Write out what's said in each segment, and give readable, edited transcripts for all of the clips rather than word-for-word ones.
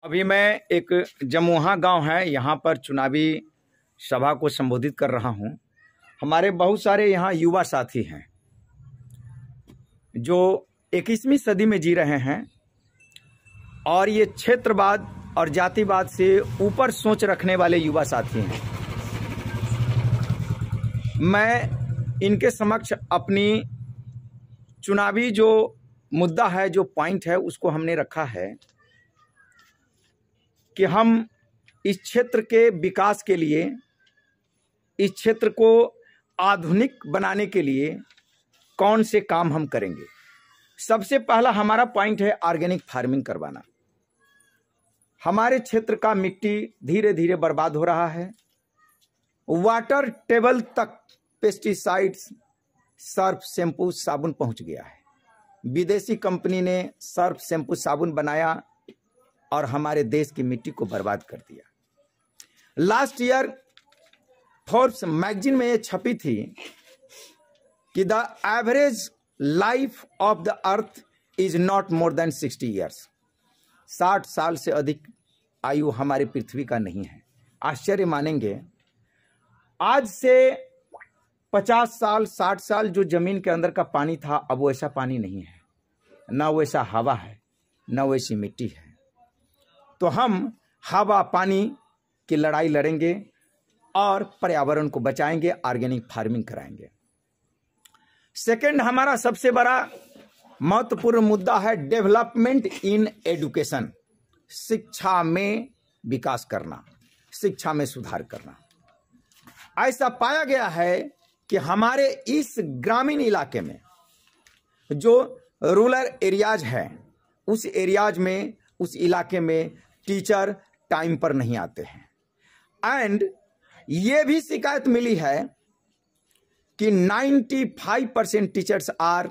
अभी मैं एक जमुहा गांव है, यहाँ पर चुनावी सभा को संबोधित कर रहा हूँ। हमारे बहुत सारे यहाँ युवा साथी हैं जो 21वीं सदी में जी रहे हैं और ये क्षेत्रवाद और जातिवाद से ऊपर सोच रखने वाले युवा साथी हैं। मैं इनके समक्ष अपनी चुनावी जो मुद्दा है, जो पॉइंट है, उसको हमने रखा है कि हम इस क्षेत्र के विकास के लिए, इस क्षेत्र को आधुनिक बनाने के लिए कौन से काम हम करेंगे। सबसे पहला हमारा पॉइंट है ऑर्गेनिक फार्मिंग करवाना। हमारे क्षेत्र का मिट्टी धीरे धीरे बर्बाद हो रहा है। वाटर टेबल तक पेस्टिसाइड्स, सर्फ, शैम्पू, साबुन पहुंच गया है। विदेशी कंपनी ने सर्फ, शैम्पू, साबुन बनाया और हमारे देश की मिट्टी को बर्बाद कर दिया। लास्ट ईयर फोर्ब्स मैगजीन में ये छपी थी कि the average life of the earth is not more than 60 years. 60 साल से अधिक आयु हमारी पृथ्वी का नहीं है। आश्चर्य मानेंगे, आज से 50 साल 60 साल जो जमीन के अंदर का पानी था, अब वैसा पानी नहीं है, ना वैसा हवा है, ना वैसी मिट्टी है। तो हम हवा पानी की लड़ाई लड़ेंगे और पर्यावरण को बचाएंगे, ऑर्गेनिक फार्मिंग कराएंगे। सेकंड, हमारा सबसे बड़ा महत्वपूर्ण मुद्दा है डेवलपमेंट इन एजुकेशन। शिक्षा में विकास करना, शिक्षा में सुधार करना। ऐसा पाया गया है कि हमारे इस ग्रामीण इलाके में जो रूरल एरियाज है, उस एरियाज में, उस इलाके में टीचर टाइम पर नहीं आते हैं। एंड ये भी शिकायत मिली है कि 95% teachers are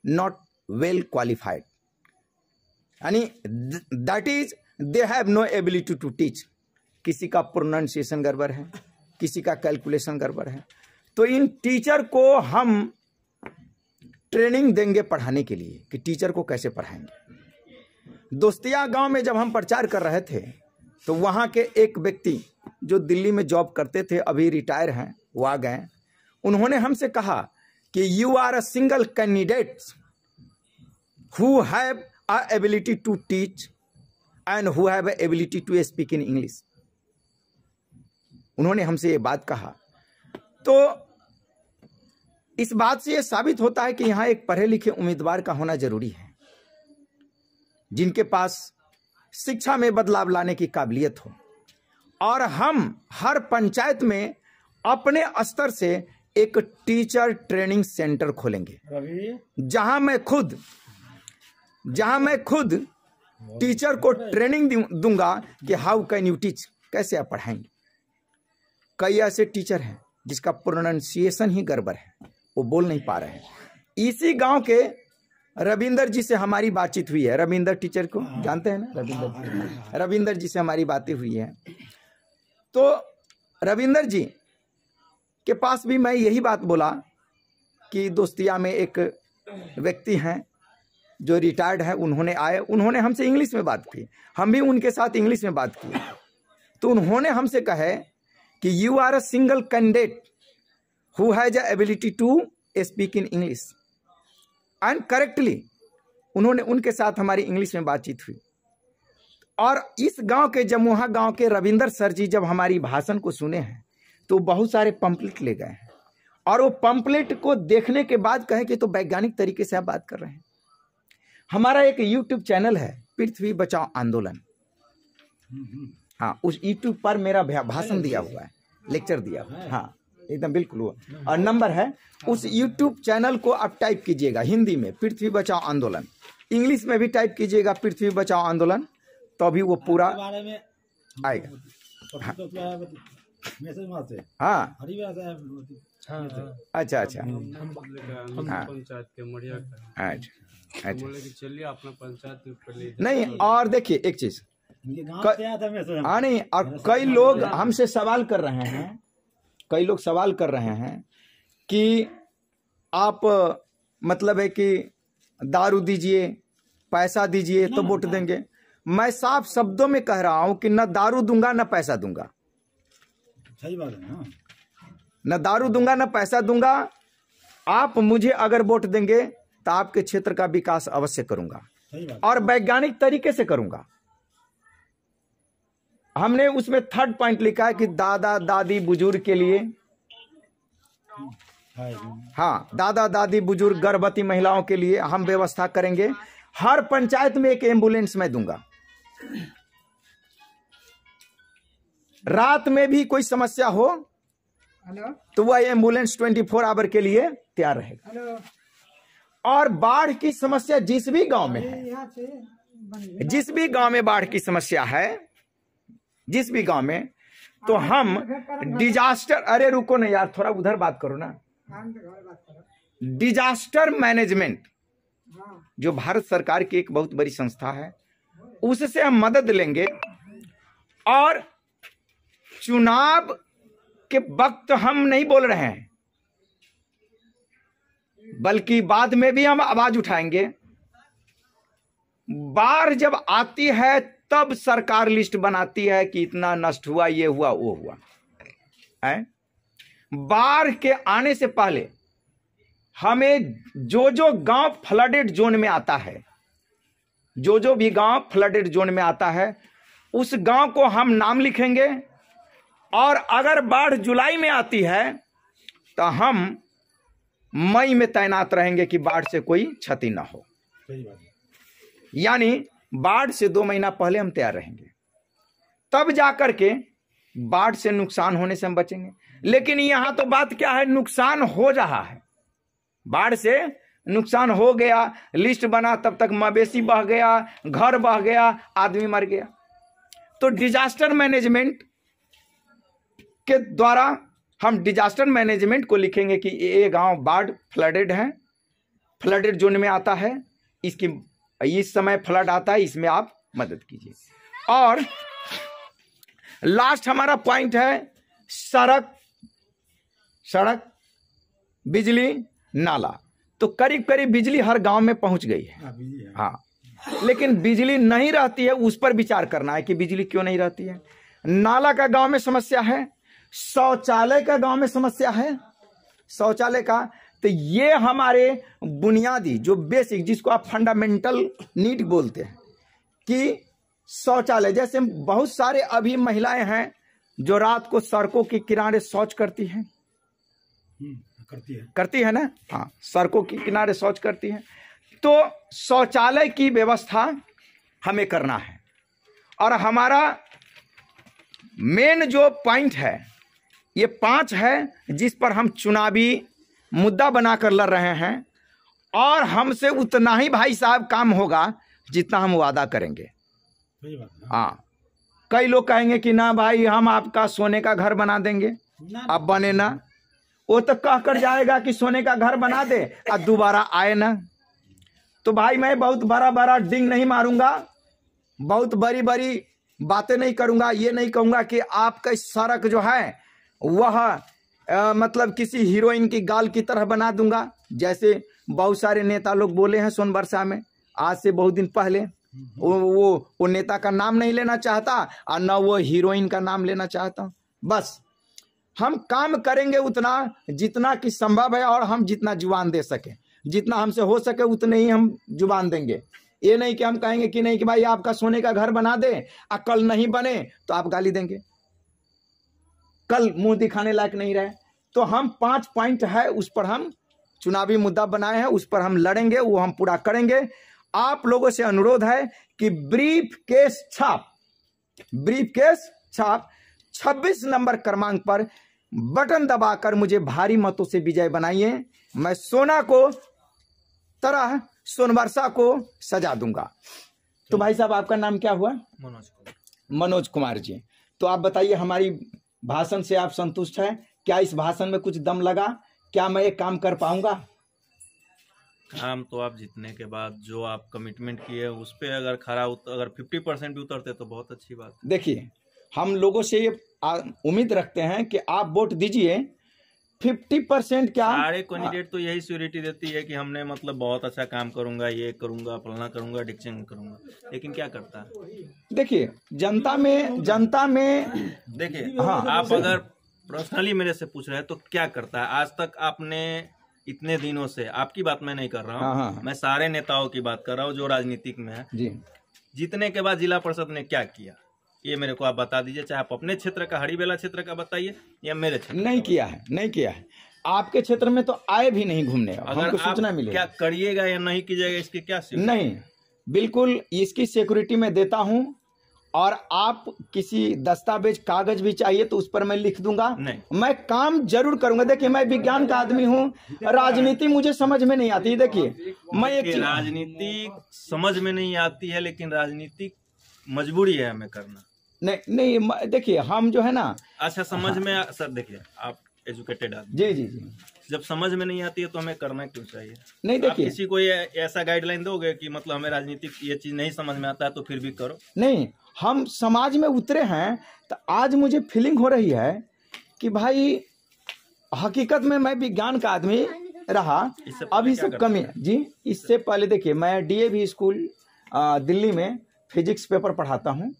not well qualified, यानी that is they have no ability to teach. किसी का प्रोनाउंसिएशन गड़बड़ है, किसी का कैलकुलेशन गड़बड़ है। तो इन टीचर को हम ट्रेनिंग देंगे पढ़ाने के लिए कि टीचर को कैसे पढ़ाएंगे। दोस्तिया गांव में जब हम प्रचार कर रहे थे तो वहां के एक व्यक्ति जो दिल्ली में जॉब करते थे, अभी रिटायर हैं, वो आ गए। उन्होंने हमसे कहा कि you are a single candidate who have a ability to teach and who have a ability to speak in English. उन्होंने हमसे ये बात कहा। तो इस बात से यह साबित होता है कि यहां एक पढ़े लिखे उम्मीदवार का होना जरूरी है, जिनके पास शिक्षा में बदलाव लाने की काबिलियत हो। और हम हर पंचायत में अपने स्तर से एक टीचर ट्रेनिंग सेंटर खोलेंगे, जहां मैं खुद टीचर को ट्रेनिंग दूंगा कि हाउ कैन यू टीच, कैसे आप पढ़ाएंगे। कई ऐसे टीचर हैं जिसका प्रोनाउंसिएशन ही गड़बड़ है, वो बोल नहीं पा रहे हैं। इसी गांव के रविंदर जी से हमारी बातचीत हुई है। रविंदर टीचर को जानते हैं ना? रविंदर जी से हमारी बातें हुई है। तो रविंदर जी के पास भी मैं यही बात बोला कि दोस्तिया में एक व्यक्ति हैं जो रिटायर्ड है, उन्होंने आए, उन्होंने हमसे इंग्लिश में बात की, हम भी उनके साथ इंग्लिश में बात की। तो उन्होंने हमसे कहे कि you are a single candidate who has a ability to speak in English and correctly. उन्होंने, उनके साथ हमारी इंग्लिश में बातचीत हुई। और इस गांव के, जमुहा गांव के रविंदर सर जी जब हमारी भाषण को सुने हैं तो बहुत सारे पंपलेट ले गए हैं और वो पंपलेट को देखने के बाद कहे कि तो वैज्ञानिक तरीके से आप बात कर रहे हैं। हमारा एक यूट्यूब चैनल है, पृथ्वी बचाओ आंदोलन। हाँ, उस यूट्यूब पर मेरा भाषण दिया हुआ है, लेक्चर दिया हुआ है। हाँ, एकदम बिल्कुल वो। और नंबर है, उस यूट्यूब चैनल को आप टाइप कीजिएगा हिंदी में पृथ्वी बचाओ आंदोलन, इंग्लिश में भी टाइप कीजिएगा पृथ्वी बचाओ आंदोलन, तो भी वो पूरा आएगा। हाँ, अच्छा अच्छा, अच्छा, चलिए अपना पंचायत नहीं। और देखिए एक चीज, हाँ नहीं, और कई लोग हमसे सवाल कर रहे हैं, कई लोग सवाल कर रहे हैं कि आप मतलब है कि दारू दीजिए, पैसा दीजिए तो वोट देंगे। मैं साफ शब्दों में कह रहा हूं कि न दारू दूंगा न पैसा दूंगा। सही बात है ना। न दारू दूंगा न पैसा दूंगा। आप मुझे अगर वोट देंगे तो आपके क्षेत्र का विकास अवश्य करूंगा सही बात। और वैज्ञानिक तरीके से करूंगा। हमने उसमें 3rd पॉइंट लिखा है कि दादा दादी बुजुर्ग के लिए, हाँ, दादा दादी बुजुर्ग गर्भवती महिलाओं के लिए हम व्यवस्था करेंगे। हर पंचायत में एक एम्बुलेंस मैं दूंगा। रात में भी कोई समस्या हो तो वह एम्बुलेंस 24 आवर के लिए तैयार रहेगा। और बाढ़ की समस्या जिस भी गांव में है, जिस भी गांव में बाढ़ की समस्या है, जिस भी गांव में, तो हम डिजास्टर, अरे रुको ना यार, थोड़ा उधर बात करो ना। डिजास्टर मैनेजमेंट जो भारत सरकार की एक बहुत बड़ी संस्था है, उससे हम मदद लेंगे। और चुनाव के वक्त हम नहीं बोल रहे हैं, बल्कि बाद में भी हम आवाज उठाएंगे। बाढ़ जब आती है तब सरकार लिस्ट बनाती है कि इतना नष्ट हुआ, ये हुआ, वो हुआ है। बाढ़ के आने से पहले हमें जो गांव फ्लडेड जोन में आता है, जो भी गांव फ्लडेड जोन में आता है, उस गांव को हम नाम लिखेंगे। और अगर बाढ़ जुलाई में आती है तो हम मई में तैनात रहेंगे कि बाढ़ से कोई क्षति ना हो। यानी बाढ़ से 2 महीना पहले हम तैयार रहेंगे, तब जाकर के बाढ़ से नुकसान होने से हम बचेंगे। लेकिन यहां तो बात क्या है, नुकसान हो रहा है, बाढ़ से नुकसान हो गया, लिस्ट बना तब तक मवेशी बह गया, घर बह गया, आदमी मर गया। तो डिजास्टर मैनेजमेंट के द्वारा हम डिजास्टर मैनेजमेंट को लिखेंगे कि ये गांव बाढ़ फ्लडेड है, फ्लडेड जोन में आता है, इसकी इस समय फ्लड आता है, इसमें आप मदद कीजिए। और लास्ट हमारा पॉइंट है सड़क, बिजली, नाला। तो करीब करीब बिजली हर गांव में पहुंच गई है, हाँ, लेकिन बिजली नहीं रहती है, उस पर विचार करना है कि बिजली क्यों नहीं रहती है। नाला का गांव में समस्या है, शौचालय का गांव में समस्या है, शौचालय का। तो ये हमारे बुनियादी जो बेसिक, जिसको आप फंडामेंटल नीड बोलते हैं, कि शौचालय, जैसे बहुत सारे अभी महिलाएं हैं जो रात को सड़कों के किनारे शौच करती हैं, करती है ना, हाँ, सड़कों के किनारे शौच करती हैं। तो शौचालय की व्यवस्था हमें करना है। और हमारा मेन जो पॉइंट है, ये 5 है जिस पर हम चुनावी मुद्दा बनाकर लड़ रहे हैं। और हमसे उतना ही भाई साहब काम होगा जितना हम वादा करेंगे। हाँ, कई लोग कहेंगे कि ना भाई हम आपका सोने का घर बना देंगे, अब बने ना, वो तो कह कर जाएगा कि सोने का घर बना दे और दोबारा आए ना। तो भाई मैं बहुत बड़ा डिंग नहीं मारूंगा, बहुत बड़ी बातें नहीं करूंगा, ये नहीं कहूंगा कि आपका सड़क जो है वह मतलब किसी हीरोइन की गाल की तरह बना दूंगा, जैसे बहुत सारे नेता लोग बोले हैं सोनबरसा में आज से बहुत दिन पहले। वो नेता का नाम नहीं लेना चाहता और न वो हीरोइन का नाम लेना चाहता। बस हम काम करेंगे उतना जितना कि संभव है, और हम जितना जुबान दे सके, जितना हमसे हो सके उतने ही हम जुबान देंगे। ये नहीं कि हम कहेंगे कि नहीं कि भाई आपका सोने का घर बना दे और कल नहीं बने तो आप गाली देंगे, कल मुंह दिखाने लायक नहीं रहे। तो हम 5 पॉइंट है, उस पर हम चुनावी मुद्दा बनाए हैं, उस पर हम लड़ेंगे, वो हम पूरा करेंगे। आप लोगों से अनुरोध है कि ब्रीफ केस छाप 26 नंबर क्रमांक पर बटन दबाकर मुझे भारी मतों से विजय बनाइए। मैं सोना को तरह सोनबरसा को सजा दूंगा। तो भाई साहब आपका नाम क्या हुआ? मनोज कुमार जी। तो आप बताइए, हमारी भाषण से आप संतुष्ट हैं? क्या इस भाषण में कुछ दम लगा? क्या मैं एक काम कर पाऊंगा? काम तो आप जीतने के बाद जो आप कमिटमेंट किए उस पर अगर अगर 50% भी उतरते तो बहुत अच्छी बात। देखिए, हम लोगों से ये उम्मीद रखते हैं कि आप वोट दीजिए 50% क्या? सारे कैंडिडेट तो यही श्योरिटी देती है कि हमने मतलब बहुत अच्छा काम करूंगा, ये करूंगा, फलना करूंगा, डिक्शन करूंगा, लेकिन क्या करता है? देखिए जनता में देखिए हाँ, आप अगर पर्सनली मेरे से पूछ रहे हैं तो क्या करता है? आज तक आपने इतने दिनों से, आपकी बात मैं नहीं कर रहा हूँ, हाँ। मैं सारे नेताओं की बात कर रहा हूँ जो राजनीतिक में है। जी, जीतने के बाद जिला परिषद ने क्या किया ये मेरे को आप बता दीजिए, चाहे आप अपने क्षेत्र का, हरिबेला क्षेत्र का बताइए या मेरे क्षेत्र नहीं किया है। आपके क्षेत्र में तो आए भी नहीं घूमने, अगर हमको आप सूचना मिलेगी। क्या करिएगा या नहीं कीजिएगा इसकी क्या सिक्योरिटी? नहीं, बिल्कुल इसकी सिक्योरिटी मैं देता हूं, और आप किसी दस्तावेज कागज भी चाहिए तो उस पर मैं लिख दूंगा। नहीं। मैं काम जरूर करूंगा। देखिए मैं विज्ञान का आदमी हूं, राजनीति मुझे समझ में नहीं आती। देखिए मैं एक चीज, राजनीति समझ में नहीं आती है, लेकिन राजनीतिक मजबूरी है हमें करना। नहीं देखिए हम जो है ना, अच्छा समझ में सर देखिए आप एजुकेटेड आदमी, जी, जब समझ में नहीं आती है तो हमें करना क्यों चाहिए? नहीं आप देखिए किसी को ये ऐसा गाइडलाइन दोगे कि मतलब हमें राजनीतिक ये चीज नहीं समझ में आता है तो फिर भी करो? नहीं, हम समाज में उतरे हैं तो आज मुझे फीलिंग हो रही है कि भाई हकीकत में मैं विज्ञान का आदमी रहा, अभी सब कमी है जी। इससे पहले देखिए मैं डीएवी स्कूल दिल्ली में फिजिक्स पेपर पढ़ाता हूं,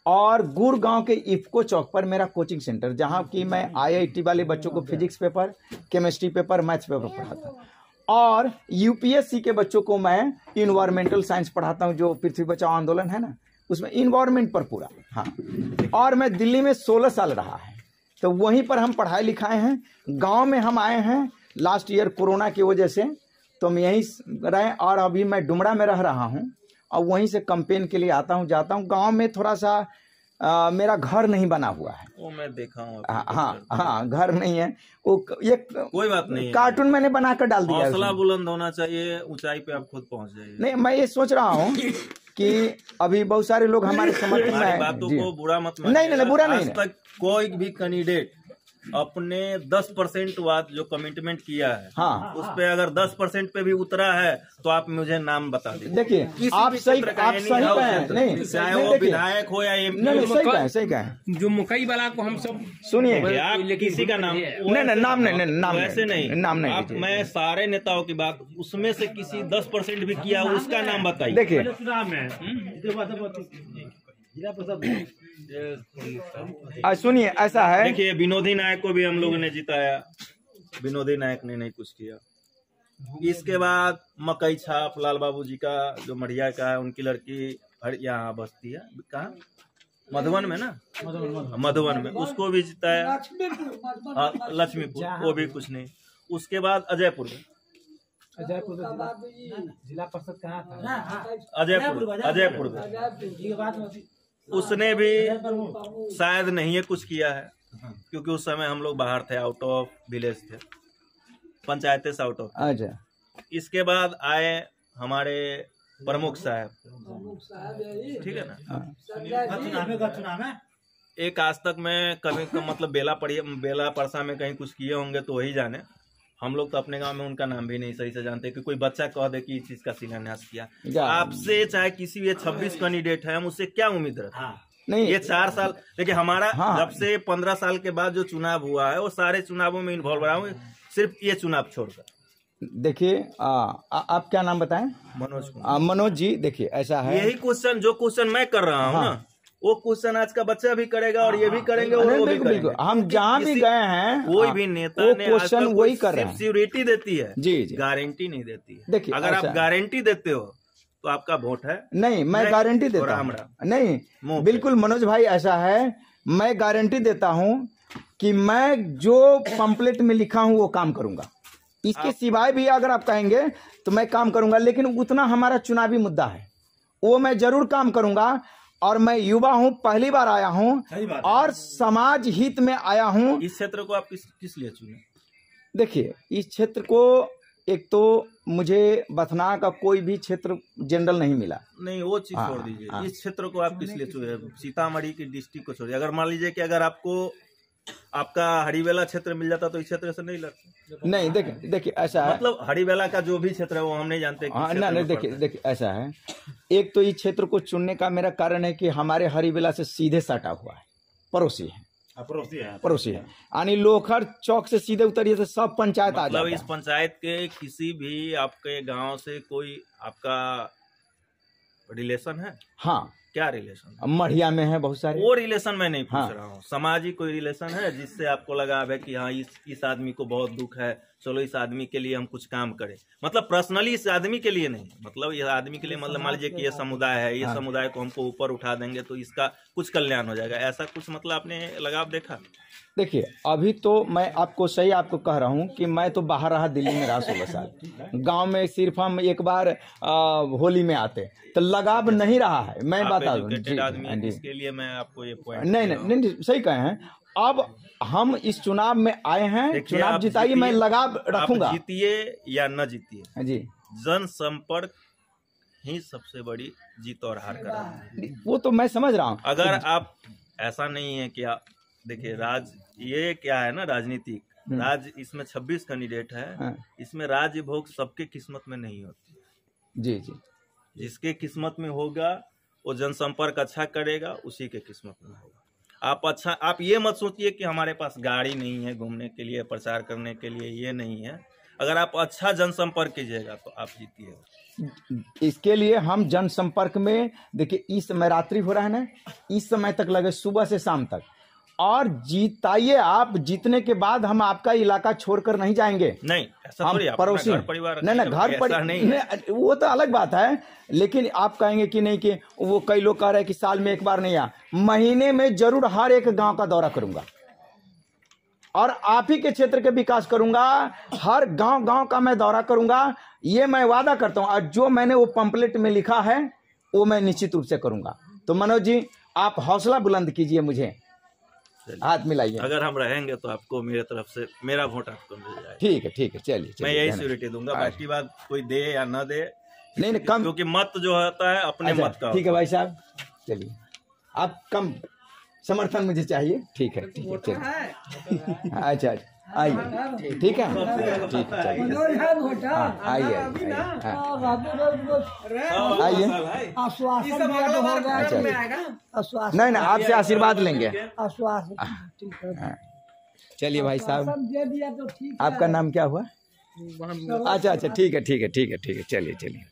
और गुड़गांव के इफ्को चौक पर मेरा कोचिंग सेंटर, जहां कि मैं आईआईटी वाले बच्चों को physics paper, chemistry paper, maths paper पढ़ाता हूं, और यूपीएससी के बच्चों को मैं इन्वायरमेंटल साइंस पढ़ाता हूं, जो पृथ्वी बचाओ आंदोलन है ना, उसमें इन्वायरमेंट पर पूरा। हाँ, और मैं दिल्ली में 16 साल रहा है, तो वहीं पर हम पढ़ाई लिखाए हैं। गांव में हम आए हैं लास्ट ईयर कोरोना की वजह से, तो हम यहीं रहे, और अभी मैं डुमरा में रह रहा हूं, और वहीं से कैंपेन के लिए आता हूं जाता हूं। गांव में थोड़ा सा मेरा घर नहीं बना हुआ है। वो मैं देखा हूँ। हाँ, घर नहीं है वो, ये कोई बात नहीं, कार्टून मैंने बनाकर डाल दिया। हौसला बुलंद होना चाहिए, ऊंचाई पे आप खुद पहुंच जाइए। नहीं, मैं ये सोच रहा हूँ कि अभी बहुत सारे लोग हमारे समर्थन में हैं। बातों को बुरा मत नहीं, बुरा नहीं। आज तक कोई भी कैंडिडेट अपने 10% बात जो कमिटमेंट किया है, हाँ, उस पे अगर 10% पे भी उतरा है तो आप मुझे नाम बता दीजिए। देखिए आप सही कहें, नहीं चाहे वो विधायक हो या एमपी, सही कहें। जो मुकई वाला को हम सब सुनिए, आप किसी का नाम नाम वैसे नहीं, नाम नहीं आप, मैं सारे नेताओं की बात, उसमें से किसी 10% भी किया उसका नाम बताइए। देखिए सुनिए, ऐसा है, देखिए विनोदी नायक को भी हम लोगों ने जिताया, विनोदी नायक ने नहीं कुछ किया। इसके बाद मकई छाप लाल बाबू जी का जो मढ़िया का है, उनकी लड़की यहाँ बसती है, कहाँ मधुबन में ना, मधुबन में, उसको भी जिताया। लक्ष्मीपुर, वो भी कुछ नहीं। उसके बाद अजयपुर में, जिला परिषद कहाँ था? अजयपुर में उसने भी शायद नहीं है कुछ किया है, क्योंकि उस समय हम लोग बाहर थे, आउट ऑफ विलेज थे, पंचायतें से आउट ऑफ। अच्छा, इसके बाद आए हमारे प्रमुख साहब, ठीक है ना। एक आज तक में कभी मतलब बेला परसा में कहीं कुछ किए होंगे तो वही जाने, हम लोग तो अपने गांव में उनका नाम भी नहीं सही से जानते कि कोई बच्चा कह दे कि इस चीज का शिलान्यास किया। आपसे चाहे किसी भी 26 कैंडिडेट है, हम उससे क्या उम्मीद रखते हैं? नहीं, ये 4 साल देखिए हमारा, जब से 15 साल के बाद जो चुनाव हुआ है वो सारे चुनावों में इन्वॉल्व रहा हूँ, सिर्फ ये चुनाव छोड़कर। देखिए आप क्या नाम बताएं? मनोज जी। देखिए ऐसा है, यही क्वेश्चन जो क्वेश्चन मैं कर रहा हूँ ना, वो क्वेश्चन आज का बच्चा भी करेगा और ये भी करेंगे और वो भी करेंगे। हम जहाँ भी गए हैं कोई भी नेता ने क्वेश्चन वही कर रहे हैं। सिक्योरिटी देती है जी, गारंटी नहीं देती है। देखिए अगर आप गारंटी देते हो तो आपका वोट है। नहीं, मैं गारंटी देता हूँ, नहीं बिल्कुल मनोज भाई, ऐसा है, मैं गारंटी देता हूँ कि मैं जो पंपलेट में लिखा हूँ वो काम करूंगा। इसके सिवाय भी अगर आप कहेंगे तो मैं काम करूंगा, लेकिन उतना हमारा चुनावी मुद्दा है, वो मैं जरूर काम करूंगा। और मैं युवा हूं, पहली बार आया हूं और समाज हित में आया हूं। इस क्षेत्र को आप किस लिए चुने? देखिए इस क्षेत्र को, एक तो मुझे बथना का कोई भी क्षेत्र जनरल नहीं मिला। नहीं, वो चीज छोड़ दीजिए, इस क्षेत्र को आप किस लिए चुने? सीतामढ़ी की डिस्ट्रिक्ट को छोड़िए, अगर मान लीजिए कि अगर आपको आपका हरिबेला क्षेत्र मिल जाता तो इस क्षेत्र से नहीं लड़ते। नहीं, देखिए ऐसा है, मतलब हरिबेला का जो भी क्षेत्र है वो हम नहीं जानते। नहीं, देखिए ऐसा है, एक तो इस क्षेत्र को चुनने का मेरा कारण है कि हमारे हरिबेला से सीधे सटा हुआ है, पड़ोसी है। पड़ोसी है। पड़ोसी है, यानी लोखर चौक से सीधे उतरिए तो सब पंचायत आ मतलब जाता इस है। पंचायत के किसी भी आपके गांव से कोई आपका रिलेशन है? हाँ, क्या रिलेशन? मढ़िया में है बहुत सारे। वो रिलेशन मैं नहीं पूछ हाँ। रहा हूँ, सामाजिक कोई रिलेशन है जिससे आपको लगा है कि हाँ इस आदमी को बहुत दुख है, चलो इस आदमी के लिए हम कुछ काम करें। मतलब पर्सनली इस आदमी के लिए नहीं, मतलब इस आदमी के लिए, मतलब मान लीजिए कि ये समुदाय है, ये समुदाय को हमको ऊपर उठा देंगे तो इसका कुछ कल्याण हो जाएगा, ऐसा कुछ मतलब आपने लगाव देखा? देखिए, अभी तो मैं आपको सही आपको कह रहा हूँ कि मैं तो बाहर रहा, दिल्ली में रहा 16 साल। गांव में सिर्फ हम एक बार होली में आते, तो लगाव नहीं रहा है। मैं आप बता एजुकेटेड आदमी हैं, दूं, इसके लिए मैं आपको ये पॉइंट नहीं, सही कहे हैं। अब हम इस चुनाव में आए हैं, देखिए, चुनाव आप जिताइए, मैं लगाव रखूंगा। आप जीतिए या न जीतिए, जी, जनसंपर्क ही सबसे बड़ी जीत और हार का राज है। वो तो मैं समझ रहा हूँ। अगर आप, ऐसा नहीं है कि आप देखिए, ये क्या है ना, राजनीतिक राज, इसमें 26 कैंडिडेट है। हाँ। इसमें राज्य भोग सबके किस्मत में नहीं होती। जी जी, जिसके किस्मत में होगा वो जनसंपर्क अच्छा करेगा, उसी के किस्मत में होगा। आप ये मत सोचिए कि हमारे पास गाड़ी नहीं है घूमने के लिए, प्रचार करने के लिए, ये नहीं है। अगर आप अच्छा जनसंपर्क कीजिएगा तो आप जीतिएगा। इसके लिए हम जनसंपर्क में, देखिए इस समय रात्रि हो रहा है ना, इस समय तक लगे, सुबह से शाम तक, और जीताइए आप। जीतने के बाद हम आपका इलाका छोड़कर नहीं जाएंगे। नहीं, ऐसा हम थोड़ी, पड़ोसी घर परिवार नहीं, घर ऐसा नहीं है। वो तो अलग बात है, लेकिन आप कहेंगे कि नहीं, कि वो कई लोग कह रहे हैं कि साल में एक बार नहीं आ, महीने में जरूर हर एक गांव का दौरा करूंगा और आप ही के क्षेत्र के विकास करूंगा। हर गांव का मैं दौरा करूंगा, ये मैं वादा करता हूं। और जो मैंने वो पंपलेट में लिखा है वो मैं निश्चित रूप से करूंगा। तो मनोज जी, आप हौसला बुलंद कीजिए, मुझे हाथ मिलाइए। अगर हम रहेंगे तो आपको मेरे तरफ से मेरा वोट आपको मिल जाएगा। ठीक है, चलिए। मैं यही श्योरिटी दूंगा, बाकी बात कोई दे या न दे, नहीं कम, क्योंकि मत जो होता है अपने मत का। ठीक है भाई साहब, चलिए, आप कम समर्थन मुझे चाहिए। ठीक है, चलिए। अच्छा, आइए, ठीक है, ठीक है, चलिए, आइए, नहीं, आपसे आशीर्वाद लेंगे। चलिए भाई साहब, आपका नाम क्या हुआ? अच्छा, ठीक है, चलिए।